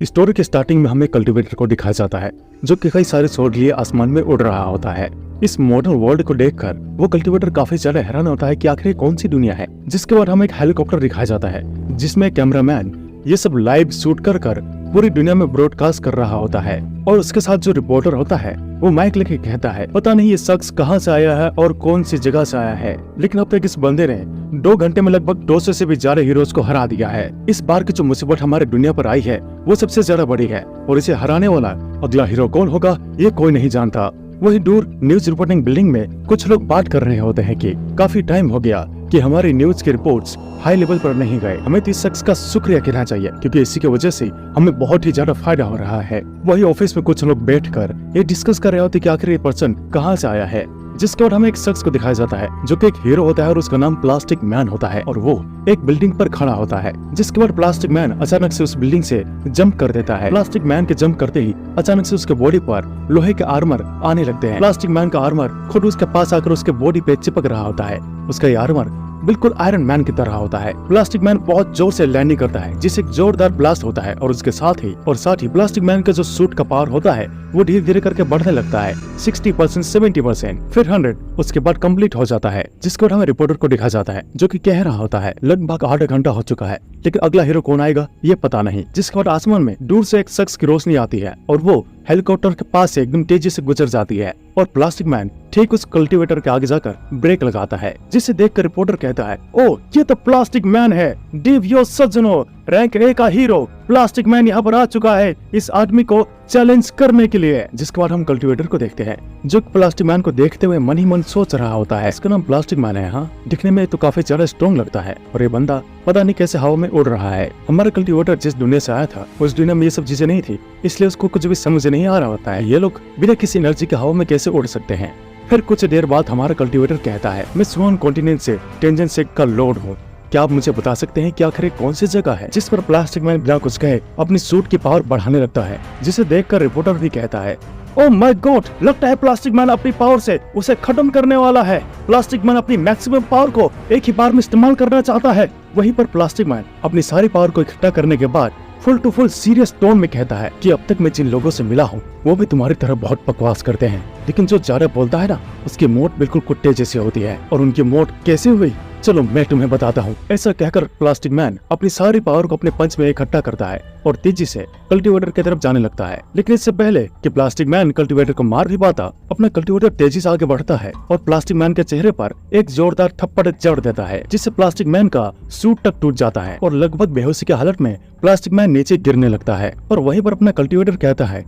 Story के starting में हमें कल्टीवेटर को दिखाया जाता है जो कि कई सारे शॉट लिए आसमान में उड़ रहा होता है। इस मॉडर्न वर्ल्ड को देखकर वो कल्टीवेटर काफी ज्यादा हैरान होता है कि आखिर ये कौन सी दुनिया है। जिसके बाद हमें एक हेलीकॉप्टर दिखाया जाता है जिसमें कैमरामैन ये सब लाइव शूट कर पूरी दुनिया में ब्रॉडकास्ट कर रहा होता है। और उसके साथ जो रिपोर्टर होता है वो माइक लेके कहता है पता नहीं ये शख्स कहाँ से आया है और कौन सी जगह से आया है, लेकिन अब तक इस बंदे ने 2 घंटे में लगभग 200 से भी ज्यादा हीरोज को हरा दिया है। इस बार की जो मुसीबत हमारे दुनिया पर आई है वो सबसे ज्यादा बड़ी है और इसे हराने वाला अगला हीरो कौन होगा ये कोई नहीं जानता। वही दूर न्यूज रिपोर्टिंग बिल्डिंग में कुछ लोग बात कर रहे होते हैं कि काफी टाइम हो गया कि हमारी न्यूज की रिपोर्ट्स हाई लेवल पर नहीं गए, हमें तो इस शख्स का शुक्रिया कहना चाहिए क्योंकि इसी की वजह से हमें बहुत ही ज्यादा फायदा हो रहा है। वही ऑफिस में कुछ लोग बैठकर ये डिस्कस कर रहे होते कि आखिर ये पर्सन कहाँ से आया है। जिसके बाद हमें एक शख्स को दिखाया जाता है जो कि एक हीरो होता है और उसका नाम प्लास्टिक मैन होता है और वो एक बिल्डिंग पर खड़ा होता है। जिसके बाद प्लास्टिक मैन अचानक से उस बिल्डिंग से जंप कर देता है। प्लास्टिक मैन के जंप करते ही अचानक से उसके बॉडी पर लोहे के आर्मर आने लगते हैं। प्लास्टिक मैन का आर्मर खुद उसके पास आकर उसके बॉडी पे चिपक रहा होता है। उसका ये आर्मर बिल्कुल आयरन मैन की तरह होता है। प्लास्टिक मैन बहुत जोर से लैंडिंग करता है जिससे एक जोरदार ब्लास्ट होता है और उसके साथ ही प्लास्टिक मैन का जो सूट का पावर होता है वो धीरे धीरे करके बढ़ने लगता है 60%, 70%, फिर 100, उसके बाद कंप्लीट हो जाता है। जिसके बाद हमें रिपोर्टर को दिखा जाता है जो कि कह रहा होता है लगभग आधा घंटा हो चुका है लेकिन अगला हीरो कौन आएगा ये पता नहीं। जिसके बाद आसमान में दूर से एक शख्स की रोशनी आती है और वो हेलीकॉप्टर के पास से एकदम तेजी से गुजर जाती है और प्लास्टिक मैन ठीक उस कल्टीवेटर के आगे जाकर ब्रेक लगाता है। जिसे देखकर रिपोर्टर कहता है ओ ये तो प्लास्टिक मैन है, डिवियो सज्जनों, रैंक ए का हीरो प्लास्टिक मैन यहाँ पर आ चुका है इस आदमी को चैलेंज करने के लिए। जिसके बाद हम कल्टीवेटर को देखते हैं जो प्लास्टिक मैन को देखते हुए मन ही मन सोच रहा होता है इसका नाम प्लास्टिक मैन है। हाँ, दिखने में तो काफी ज्यादा स्ट्रॉन्ग लगता है और ये बंदा पता नहीं कैसे हवा में उड़ रहा है। हमारा कल्टीवेटर जिस दुनिया से आया था उस दुनिया में ये सब चीजें नहीं थी इसलिए उसको कुछ भी समझ नहीं आ रहा होता है ये लोग बिना किसी एनर्जी के हवा में कैसे उड़ सकते हैं। फिर कुछ देर बाद हमारा कल्टीवेटर कहता है मैं स्वान कॉन्टिनेंट से टेंजेंट से का लॉर्ड हूँ, क्या आप मुझे बता सकते हैं कि आखिर कौन सी जगह है। जिस पर प्लास्टिक मैन बिना कुछ कहे अपनी सूट की पावर बढ़ाने लगता है जिसे देखकर रिपोर्टर भी कहता है ओह माय गॉड, लगता है प्लास्टिक मैन अपनी पावर से उसे खत्म करने वाला है। प्लास्टिक मैन अपनी मैक्सिमम पावर को एक ही बार में इस्तेमाल करना चाहता है। वहीं पर प्लास्टिक मैन अपनी सारी पावर को इकट्ठा करने के बाद full to full serious tone में कहता है कि अब तक मैं जिन लोगों से मिला हूँ वो भी तुम्हारी तरह बहुत बकवास करते हैं, लेकिन जो ज्यादा बोलता है ना उसकी मोट बिल्कुल कुत्ते जैसी होती है। और उनकी मोट कैसे हुई चलो मैं तुम्हें बताता हूँ। ऐसा कहकर प्लास्टिक मैन अपनी सारी पावर को अपने पंच में इकट्ठा करता है और तेजी से कल्टीवेटर की तरफ जाने लगता है। लेकिन इससे पहले कि प्लास्टिक मैन कल्टीवेटर को मार भी पाता अपना कल्टीवेटर तेजी से आगे बढ़ता है और प्लास्टिक मैन के चेहरे पर एक जोरदार थप्पड़ जड़ देता है जिससे प्लास्टिक मैन का सूट तक टूट जाता है और लगभग बेहोशी की हालत में प्लास्टिक मैन नीचे गिरने लगता है। और वहीं पर अपना कल्टीवेटर कहता है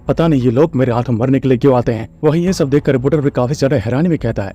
पता नहीं ये लोग मेरे हाथों मरने के लिए क्यों आते हैं। वहीं ये सब देखकर रिपोर्टर भी काफी ज्यादा हैरानी में कहता है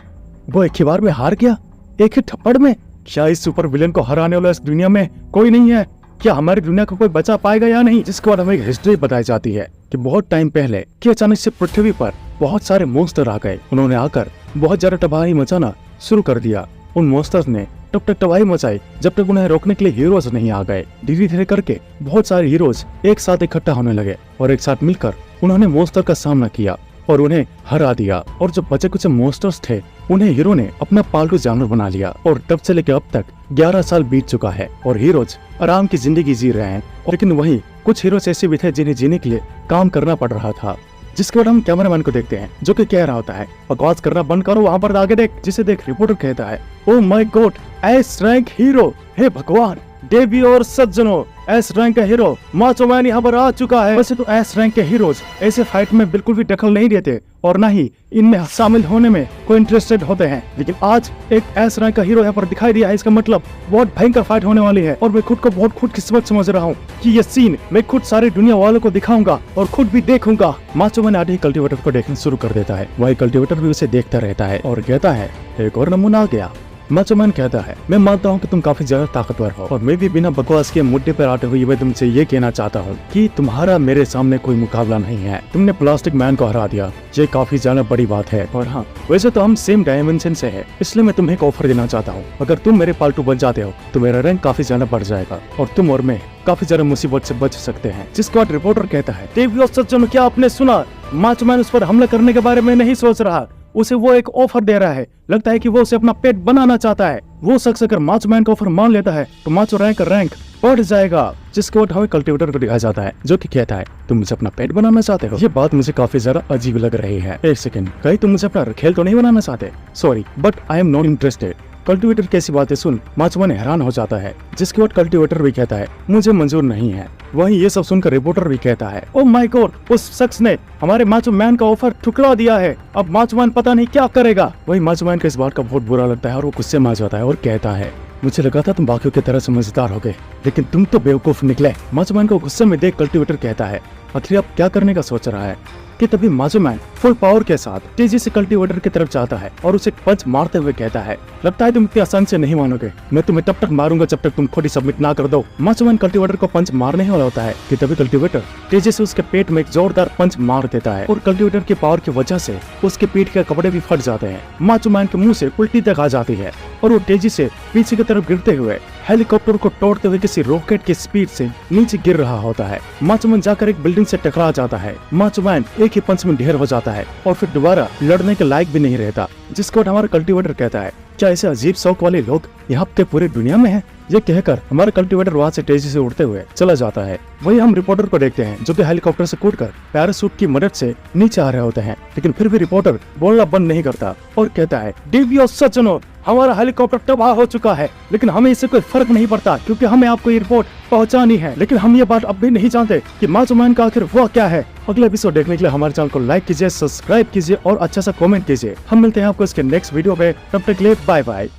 वो एक ही बार में हार गया, एक ही थप्पड़ में। क्या इस सुपर विलेन को हराने वाला इस दुनिया में कोई नहीं है? क्या हमारी दुनिया को कोई बचा पाएगा या नहीं? जिसके बाद हमें एक हिस्ट्री बताई जाती है कि बहुत टाइम पहले कि अचानक से पृथ्वी पर बहुत सारे मॉन्स्टर आ गए। उन्होंने आकर बहुत ज्यादा तबाही मचाना शुरू कर दिया। उन मॉन्स्टर्स ने तब तक तबाही मचाई जब तक उन्हें रोकने के लिए हीरोज नहीं आ गए। धीरे धीरे करके बहुत सारे हीरोज एक साथ इकट्ठा होने लगे और एक साथ मिलकर उन्होंने मॉन्स्टर का सामना किया और उन्हें हरा दिया। और जो बचे कुछ मॉन्स्टर्स थे उन्हें हीरो ने अपना पालतू जानवर बना लिया और तब से लेकर अब तक 11 साल बीत चुका है और हीरोज आराम की जिंदगी जी रहे हैं। लेकिन वही कुछ हीरोज ऐसे भी थे जिन्हें जीने के लिए काम करना पड़ रहा था। जिसके बाद हम कैमरामैन को देखते हैं जो कि कह रहा होता है बकवास करना बंद करो, वहाँ पर आगे देख। जिसे देख रिपोर्टर कहता है oh my god, S rank hero, हे भगवान, देवी और सज्जनों, एस रैंक का हीरो माचो मैन यहाँ पर आ चुका है। वैसे तो एस रैंक के हीरोज ऐसे फाइट में बिल्कुल भी दखल नहीं देते और न ही इनमें शामिल होने में कोई इंटरेस्टेड होते हैं, लेकिन आज एक एस रैंक का हीरो यहाँ पर दिखाई दिया है। इसका मतलब बहुत भयंकर फाइट होने वाली है और मैं खुद को बहुत खुशकिस्मत समझ रहा हूँ कि ये सीन मैं खुद सारी दुनिया वालों को दिखाऊंगा और खुद भी देखूंगा। माचो मैन आते ही कल्टीवेटर को देखना शुरू कर देता है। वही कल्टीवेटर भी उसे देखता रहता है और कहता है एक और नमूना आ गया। माचो मैन कहता है मैं मानता हूँ कि तुम काफी ज्यादा ताकतवर हो और मैं भी बिना बकवास के मुद्दे पर आते हुए मैं तुमसे ये कहना चाहता हूँ कि तुम्हारा मेरे सामने कोई मुकाबला नहीं है। तुमने प्लास्टिक मैन को हरा दिया, ये काफी ज्यादा बड़ी बात है। और हाँ, वैसे तो हम सेम डायमेंशन से है, इसलिए मैं तुम्हें एक ऑफर देना चाहता हूँ। अगर तुम मेरे पालतू बन जाते हो तो मेरा रैंक काफी ज्यादा बढ़ जाएगा और तुम और मैं काफी ज्यादा मुसीबत से बच सकते हैं। जिसके बाद रिपोर्टर कहता है देवी और सज्जनों, क्या आपने सुना? माचो मैन उस पर हमला करने के बारे में नहीं सोच रहा, उसे वो एक ऑफर दे रहा है। लगता है कि वो उसे अपना पेट बनाना चाहता है। वो शख्स अगर माचो मैन का ऑफर मान लेता है तो माचो रैंक बढ़ जाएगा। जिसके बाद हमें कल्टीवेटर को दिखाया जाता है जो कि कहता है तुम मुझे अपना पेट बनाना चाहते हो। ये बात मुझे काफी ज्यादा अजीब लग रही है। एक सेकंड, कहीं तुम मुझे अपना खेल तो नहीं बनाना चाहते? Sorry but I am not interested. Cultivator कैसी बातें सुन माचो मैन हैरान हो जाता है। जिसके बाद कल्टीवेटर भी कहता है मुझे मंजूर नहीं है। वहीं ये सब सुनकर रिपोर्टर भी कहता है ओ माय गॉड, उस शख्स ने हमारे माचो मैन का ऑफर ठुकरा दिया है। अब माचो मैन पता नहीं क्या करेगा। वहीं माचो मैन को इस बात का बहुत बुरा लगता है और वो गुस्से में आ जाता है और कहता है मुझे लगा था तुम बाकियों की तरह समझदार हो गए, लेकिन तुम तो बेवकूफ निकले। माचो मैन को गुस्से में देख कल्टीवेटर कहता है आखिर अब क्या करने का सोच रहा है। कि तभी माचो मैन फुल पावर के साथ तेजी से कल्टीवेटर की तरफ जाता है और उसे पंच मारते हुए कहता है लगता है तुम इतनी आसान से नहीं मानोगे, मैं तुम्हें तब तक मारूंगा जब तक तुम खुद ही सबमिट ना कर दो। माचो मैन कल्टीवेटर को पंच मारने वाला होता है कि तभी कल्टीवेटर तेजी से उसके पेट में एक जोरदार पंच मार देता है और कल्टीवेटर की पावर की वजह से उसके पीठ के कपड़े भी फट जाते हैं। माचो मैन के मुंह से उल्टी तक आ जाती है और वो तेजी से पीछे की तरफ गिरते हुए हेलीकॉप्टर को तोड़ते हुए किसी रॉकेट की स्पीड से नीचे गिर रहा होता है। माचो मैन जाकर एक बिल्डिंग से टकरा जाता है। माचो मैन एक ही पंच में ढेर हो जाता है और फिर दोबारा लड़ने के लायक भी नहीं रहता। जिसके बाद हमारा कल्टीवेटर कहता है क्या ऐसे अजीब शौक वाले लोग यहाँ पे पूरी दुनिया में हैं? ये कहकर हमारा कल्टीवेटर वहाँ से तेजी से उड़ते हुए चला जाता है। वही हम रिपोर्टर को देखते हैं जो कि हेलीकॉप्टर से कूदकर पैराशूट की मदद से नीचे आ रहे होते हैं, लेकिन फिर भी रिपोर्टर बोलना बंद नहीं करता और कहता है डिवियो सज्जनों, हमारा हेलीकॉप्टर तबाह हो चुका है, लेकिन हमें इससे कोई फर्क नहीं पड़ता क्योंकि हमें आपको ये रिपोर्ट पहुंचानी है। लेकिन हम ये बात अब भी नहीं जानते कि माचो मैन का आखिर हुआ क्या है। अगला एपिसोड देखने के लिए हमारे चैनल को लाइक कीजिए, सब्सक्राइब कीजिए और अच्छा सा कमेंट कीजिए। हम मिलते हैं आपको इसके नेक्स्ट वीडियो पे, तब तक के लिए बाय बाय।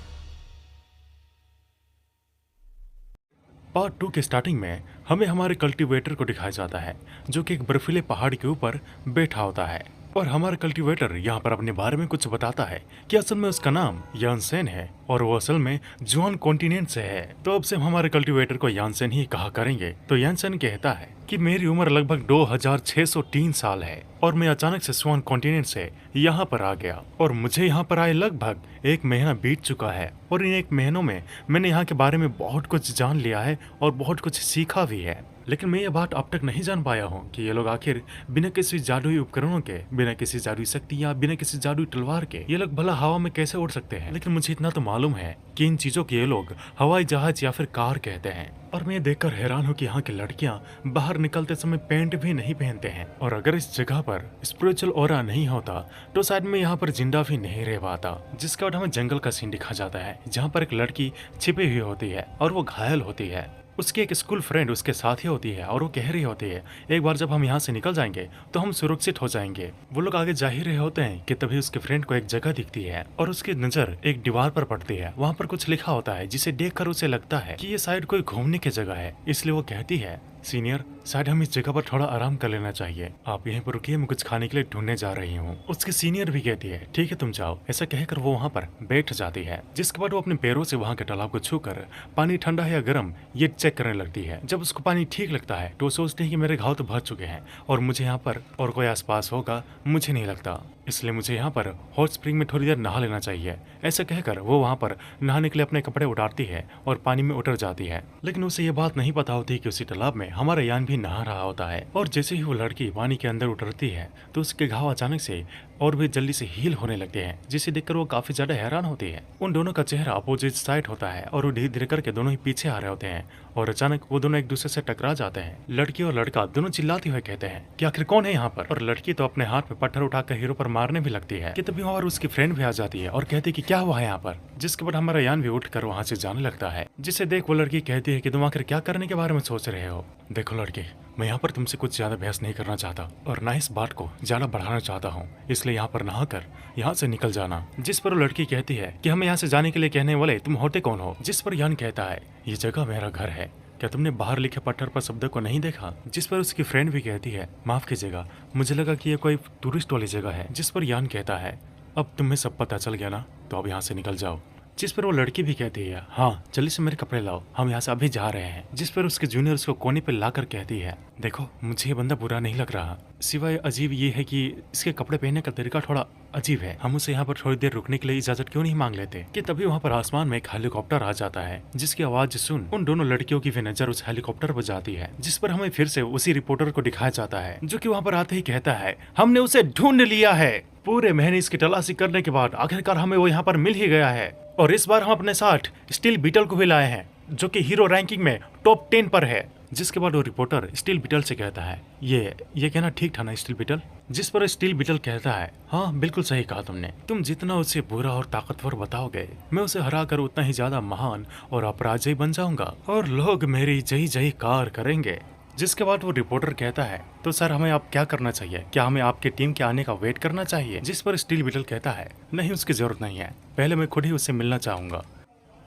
पार्ट 2 के स्टार्टिंग में हमें हमारे कल्टीवेटर को दिखाया जाता है जो कि एक बर्फीले पहाड़ के ऊपर बैठा होता है और हमारा कल्टीवेटर यहाँ पर अपने बारे में कुछ बताता है कि असल में उसका नाम यानसेन है और वो असल में जुआन कॉन्टिनेंट से है। तो अब से हम हमारे कल्टीवेटर को यानसेन ही कहा करेंगे। तो यानसेन कहता है कि मेरी उम्र लगभग 2603 साल है और मैं अचानक से जुआन कॉन्टिनेंट से यहाँ पर आ गया और मुझे यहाँ पर आए लगभग 1 महीना बीत चुका है और इन 1 महीनों में मैंने यहाँ के बारे में बहुत कुछ जान लिया है और बहुत कुछ सीखा भी है। लेकिन मैं ये बात अब तक नहीं जान पाया हूँ कि ये लोग आखिर बिना किसी जादुई उपकरणों के, बिना किसी जादुई शक्ति या बिना किसी जादुई तलवार के ये लोग भला हवा में कैसे उड़ सकते हैं। लेकिन मुझे इतना तो मालूम है कि इन चीजों के ये लोग हवाई जहाज या फिर कार कहते हैं। और मैं देखकर हैरान हूँ कि यहाँ की लड़कियाँ बाहर निकलते समय पैंट भी नहीं पहनते हैं और अगर इस जगह पर स्पिरिचुअल ऑरा नहीं होता तो शायद मैं यहाँ पर जिंदा भी नहीं रह पाता। जिसके बाद हमें जंगल का सीन दिखा जाता है जहाँ पर एक लड़की छिपी हुई होती है और वो घायल होती है। उसकी एक स्कूल फ्रेंड उसके साथ ही होती है और वो कह रही होती है एक बार जब हम यहाँ से निकल जाएंगे तो हम सुरक्षित हो जाएंगे। वो लोग आगे जा ही रहे होते हैं कि तभी उसके फ्रेंड को एक जगह दिखती है और उसकी नजर एक दीवार पर पड़ती है। वहाँ पर कुछ लिखा होता है जिसे देखकर उसे लगता है कि ये शायद कोई घूमने की जगह है। इसलिए वो कहती है सीनियर, शायद हम इस जगह पर थोड़ा आराम कर लेना चाहिए, आप यहीं पर रुकिए, मैं कुछ खाने के लिए ढूंढने जा रही हूँ। उसके सीनियर भी कहती है ठीक है तुम जाओ। ऐसा कहकर वो वहाँ पर बैठ जाती है। जिसके बाद वो अपने पैरों से वहाँ के तालाब को छूकर पानी ठंडा है या गर्म ये चेक करने लगती है। जब उसको पानी ठीक लगता है तो सोचती है कि मेरे घाव तो भर चुके हैं और मुझे यहाँ पर और कोई आसपास होगा मुझे नहीं लगता, इसलिए मुझे यहाँ पर हॉट स्प्रिंग में थोड़ी देर नहा लेना चाहिए। ऐसा कहकर वो वहाँ पर नहाने के लिए अपने कपड़े उतारती है और पानी में उतर जाती है। लेकिन उसे ये बात नहीं पता होती कि उसी तालाब में हमारा यान भी नहा रहा होता है। और जैसे ही वो लड़की पानी के अंदर उतरती है तो उसके घाव अचानक से और भी जल्दी से हील होने लगते हैं, जिसे देखकर वो काफी ज्यादा हैरान होती है। उन दोनों का चेहरा अपोजिट साइड होता है और वो धीरे धीरे करके दोनों ही पीछे आ रहे होते हैं और अचानक वो दोनों एक दूसरे से टकरा जाते हैं। लड़की और लड़का दोनों चिल्लाते हुए कहते हैं कि आखिर कौन है यहाँ पर। और लड़की तो अपने हाथ में पत्थर उठाकर हीरो पर मारने भी लगती है कि तभी वहाँ पर उसकी फ्रेंड भी आ जाती है और कहती है कि क्या हुआ है यहाँ पर। जिसके बाद हमारा यान भी उठकर वहाँ से जाने लगता है। जिसे देख वो लड़की कहती है कि तुम आखिर क्या करने के बारे में सोच रहे हो। देखो लड़की, मैं यहाँ पर तुमसे कुछ ज्यादा बहस नहीं करना चाहता और ना इस बात को ज्यादा बढ़ाना चाहता हूँ, इसलिए यहाँ पर नहाकर यहाँ से निकल जाना। जिस पर वो लड़की कहती है कि हमें यहाँ से जाने के लिए कहने वाले तुम होते कौन हो। जिस पर यान कहता है ये जगह मेरा घर है, क्या तुमने बाहर लिखे पत्थर पर शब्द को नहीं देखा। जिस पर उसकी फ्रेंड भी कहती है माफ कीजिएगा, मुझे लगा कि ये कोई टूरिस्ट वाली जगह है। जिस पर यान कहता है अब तुम्हें सब पता चल गया ना, तो अब यहाँ से निकल जाओ। जिस पर वो लड़की भी कहती है हाँ जल्दी से मेरे कपड़े लाओ, हम यहाँ से अभी जा रहे हैं। जिस पर उसके जूनियर उसको कोने पे लाकर कहती है देखो मुझे ये बंदा बुरा नहीं लग रहा, सिवाय अजीब ये है कि इसके कपड़े पहनने का तरीका थोड़ा अजीब है। हम उसे यहाँ पर थोड़ी देर रुकने के लिए इजाजत क्यों नहीं मांग लेते? कि तभी वहाँ पर आसमान में एक हेलीकॉप्टर आ जाता है, जिसकी आवाज सुन उन दोनों लड़कियों की भी नजर उस हेलीकॉप्टर पर जाती है, जिस पर हमें फिर से उसी रिपोर्टर को दिखाया जाता है, जो कि वहाँ पर आते ही कहता है, हमने उसे ढूंढ लिया है। पूरे महीने इसकी तलाशी करने के बाद आखिरकार हमें वो यहाँ पर मिल ही गया है, और इस बार हम अपने साथ स्टील बीटल को भी लाए हैं, जो कि हीरो रैंकिंग में टॉप 10 पर है। जिसके बाद वो रिपोर्टर स्टील बीटल से कहता है, ये कहना ठीक था ना स्टील बीटल? जिस पर स्टील बीटल कहता है, हाँ बिल्कुल सही कहा तुमने। तुम जितना उसे बुरा और ताकतवर बताओगे, मैं उसे हरा कर उतना ही ज्यादा महान और अपराजय बन जाऊंगा, और लोग मेरी जय जयकार करेंगे। जिसके बाद वो रिपोर्टर कहता है, तो सर हमें अब क्या करना चाहिए? क्या हमें आपके टीम के आने का वेट करना चाहिए? जिस पर स्टील बीटल कहता है, नहीं उसकी जरूरत नहीं है, पहले मैं खुद ही उससे मिलना चाहूंगा।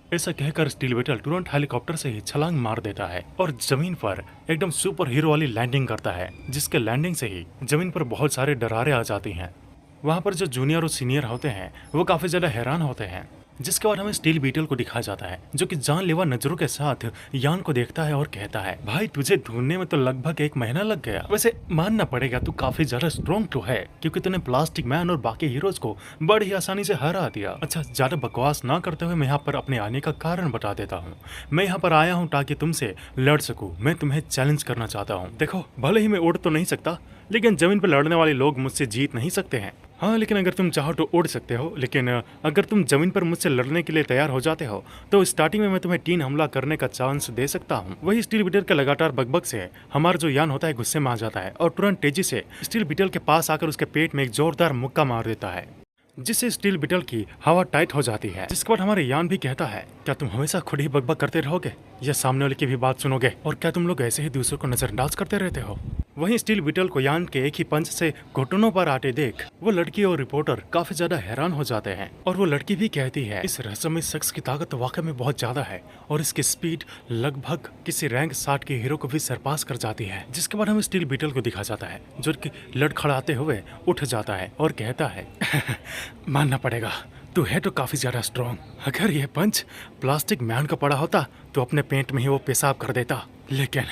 ऐसा कहकर स्टील बीटल तुरंत हेलीकॉप्टर से ही छलांग मार देता है और जमीन पर एकदम सुपर हीरो वाली लैंडिंग करता है, जिसके लैंडिंग से ही जमीन पर बहुत सारे दरारें आ जाती हैं। वहाँ पर जो जूनियर और सीनियर होते हैं वो काफी ज्यादा हैरान होते हैं। जिसके बाद हमें स्टील बीटल को दिखाया जाता है, जो कि जानलेवा नजरों के साथ यान को देखता है और कहता है, भाई तुझे ढूंढने में तो लगभग 1 महीना लग गया। वैसे मानना पड़ेगा तू काफी ज्यादा स्ट्रॉन्ग तो है, क्योंकि तूने प्लास्टिक मैन और बाकी हीरोज को बड़ी आसानी से हरा दिया। अच्छा ज्यादा बकवास ना करते हुए मैं यहाँ पर अपने आने का कारण बता देता हूँ। मैं यहाँ पर आया हूँ ताकि तुमसे लड़ सकूँ। मैं तुम्हें चैलेंज करना चाहता हूँ। देखो भले ही मैं उड़ तो नहीं सकता, लेकिन जमीन पर लड़ने वाले लोग मुझसे जीत नहीं सकते हैं। हाँ लेकिन अगर तुम चाहो तो उड़ सकते हो, लेकिन अगर तुम जमीन पर मुझसे लड़ने के लिए तैयार हो जाते हो तो स्टार्टिंग में मैं तुम्हें 3 हमला करने का चांस दे सकता हूँ। वही स्टील बीटल के लगातार बकबक से हमारा जो यान होता है गुस्से में आ जाता है और तुरंत तेजी से स्टील बीटल के पास आकर उसके पेट में एक जोरदार मुक्का मार देता है, जिससे स्टील बीटल की हवा टाइट हो जाती है। जिसके बाद हमारे यान भी कहता है, क्या तुम हमेशा खुद ही बकबक करते रहोगे या सामने वाले की भी बात सुनोगे? और क्या तुम लोग ऐसे ही दूसरों को नजरअंदाज करते रहते हो? वहीं स्टील बीटल को यान के एक ही पंच से घुटनों पर आते देख वो लड़की और रिपोर्टर काफी ज्यादा हैरान हो जाते हैं, और वो लड़की भी कहती है, इस रहस्यमय शख्स की ताकत वाकई में बहुत ज्यादा है और इसकी स्पीड लगभग किसी रैंक 60 के हीरो को भी सरपास कर जाती है। जिसके बाद हमें स्टील बीटल को दिखा जाता है, जो कि लड़खड़ाते हुए उठ जाता है और कहता है, मानना पड़ेगा तू है तो काफी ज्यादा स्ट्रॉन्ग। अगर यह पंच प्लास्टिक मैन का पड़ा होता तो अपने पेट में ही वो पेशाब कर देता, लेकिन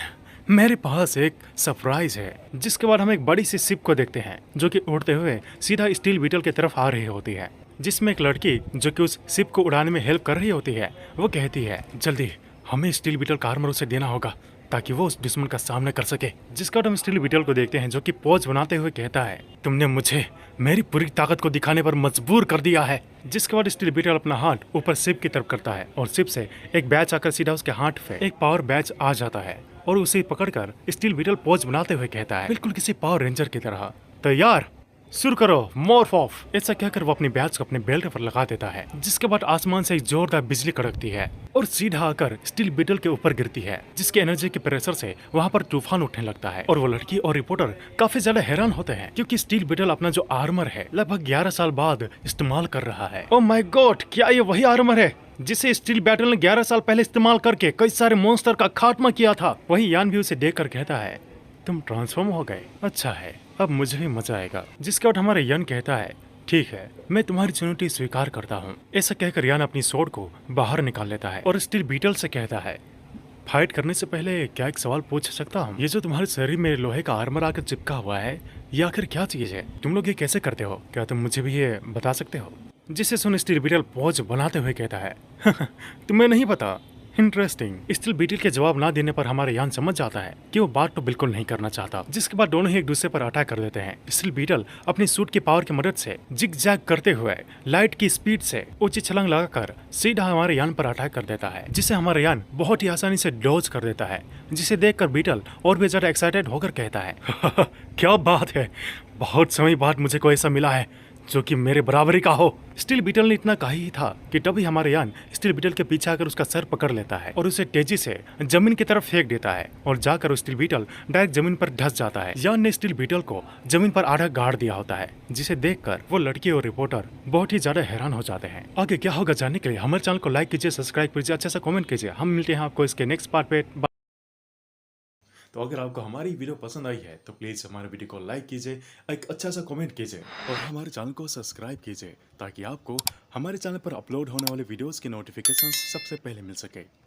मेरे पास एक सरप्राइज है। जिसके बाद हम एक बड़ी सी शिप को देखते हैं, जो कि उड़ते हुए सीधा स्टील बीटल की तरफ आ रही होती है, जिसमें एक लड़की जो कि उस शिप को उड़ाने में हेल्प कर रही होती है, वो कहती है, जल्दी हमें स्टील बीटल का आर्मर उसे देना होगा ताकि वो उस दुश्मन का सामना कर सके। जिसका हम स्टील बीटल को देखते हैं, जो कि पोज बनाते हुए कहता है, तुमने मुझे मेरी पूरी ताकत को दिखाने पर मजबूर कर दिया है। जिसके बाद स्टील बीटल अपना हाथ ऊपर शिप की तरफ करता है और शिप से एक बैच आकर सीधा उसके हाथ पे एक पावर बैच आ जाता है, और उसे पकड़कर स्टील बीटल पोज बनाते हुए कहता है, बिल्कुल किसी पावर रेंजर की तरह, तैयार शुरू करो मॉर्फ ऑफ। ऐसा कहकर वो अपनी बैच को अपने बेल्ट पर लगा देता है। जिसके बाद आसमान से एक जोरदार बिजली कड़कती है और सीधा आकर स्टील बीटल के ऊपर गिरती है, जिसके एनर्जी के प्रेशर से वहाँ पर तूफान उठने लगता है। और वो लड़की और रिपोर्टर काफी ज्यादा हैरान होते हैं, क्योंकि स्टील बीटल अपना जो आर्मर है लगभग 11 साल बाद इस्तेमाल कर रहा है। ओह माय गॉड, क्या ये वही आर्मर है जिसे स्टील बैटल ने 11 साल पहले इस्तेमाल करके कई सारे मॉन्स्टर का खात्मा किया था? वही यान भी उसे देखकर कहता है, तुम ट्रांसफॉर्म हो गए, अच्छा है अब मुझे भी मजा आएगा। जिसके बाद हमारे यान कहता है, ठीक है मैं तुम्हारी चुनौती स्वीकार करता हूँ। ऐसा कहकर यान अपनी स्वॉर्ड को बाहर निकाल लेता है और स्टील बीटल से कहता है, फाइट करने से पहले क्या एक सवाल पूछ सकता हूँ? ये जो तुम्हारे शरीर में लोहे का आर्मर आकर चिपका हुआ है, ये आखिर क्या चीज है? तुम लोग ये कैसे करते हो? क्या तुम मुझे भी ये बता सकते हो? जिसे सुन स्टील बीटल पोज बनाते हुए कहता है, तुम्हें नहीं पता, इंटरेस्टिंग। स्टील बीटल के जवाब ना देने पर हमारे यान समझ जाता है कि वो बात तो बिल्कुल नहीं करना चाहता। जिसके बाद दोनों ही एक दूसरे पर अटैक कर देते हैं। स्टील बीटल अपनी सूट की पावर की मदद से जिग जैग करते हुए लाइट की स्पीड से ऊंची छलांग लगाकर सीधा हमारे यान पर अटैक कर देता है, जिसे हमारा यान बहुत ही आसानी से डॉज कर देता है। जिसे देखकर बीटल और भी ज्यादा एक्साइटेड होकर कहता है, क्या बात है, बहुत समय बाद मुझे कोई ऐसा मिला है जो कि मेरे बराबरी का हो। स्टील बीटल ने इतना कहा ही था कि तभी हमारे यान स्टील बीटल के पीछे आकर उसका सर पकड़ लेता है और उसे तेजी से जमीन की तरफ फेंक देता है, और जाकर स्टील बीटल डायरेक्ट जमीन पर धंस जाता है। यान ने स्टील बीटल को जमीन पर आधा गाड़ दिया होता है, जिसे देखकर वो लड़की और रिपोर्टर बहुत ही ज्यादा हैरान हो जाते हैं। आगे क्या होगा जानने के लिए हमारे चैनल को लाइक कीजिए, सब्सक्राइब कीजिए, अच्छा सा कमेंट कीजिए। हम मिलते हैं आपको इसके नेक्स्ट पार्ट पे। तो अगर आपको हमारी वीडियो पसंद आई है तो प्लीज़ हमारे वीडियो को लाइक कीजिए, एक अच्छा सा कमेंट कीजिए और हमारे चैनल को सब्सक्राइब कीजिए, ताकि आपको हमारे चैनल पर अपलोड होने वाले वीडियोस की नोटिफिकेशंस सबसे पहले मिल सके।